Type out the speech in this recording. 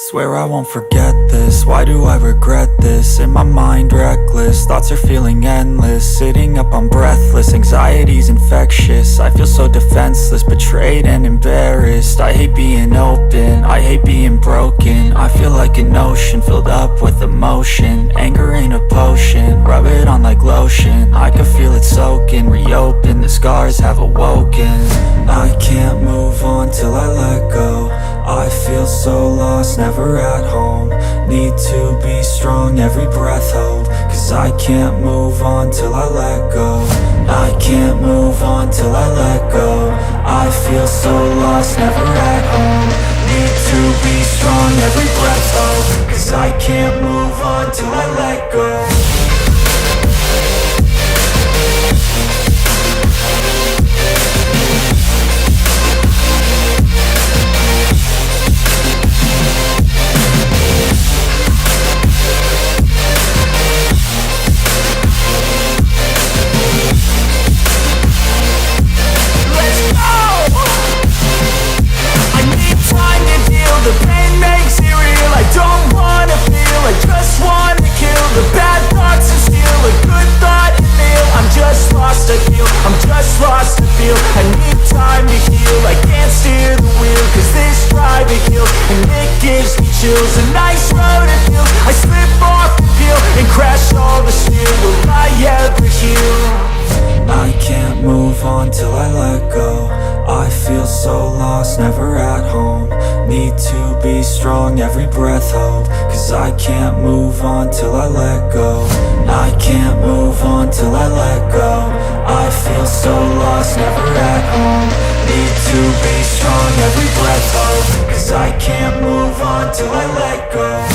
Swear I won't forget this, why do I regret this? In my mind reckless, thoughts are feeling endless. Sitting up, I'm breathless, anxiety's infectious. I feel so defenseless, betrayed and embarrassed. I hate being open, I hate being broken. I feel like an ocean filled up with emotion. Anger ain't a potion, rub it on like lotion. I can feel it soaking, reopen, the scars have awoken. I can't move on till I let go. I feel so lost, never at home. Need to be strong, every breath hold. Cause I can't move on till I let go. I can't move on till I let go. I feel so lost, never at home. Need to be strong, every breath hold. Cause I can't move on till I let go. The pain makes it real, I don't wanna feel. I just wanna kill the bad thoughts and steal a good thought and feel. I'm just lost, I feel, I'm just lost, I feel. I need time to heal, I can't steer the wheel. Cause this drive it kills, and it gives me chills. A nice road it feels, I slip off the peel and crash all the steel. Will I ever heal? I can't move on till I let go. I feel so lost, never at home. Need to be strong, every breath hold. Cause I can't move on till I let go. I can't move on till I let go. I feel so lost, never at home. Need to be strong, every breath hold. Cause I can't move on till I let go.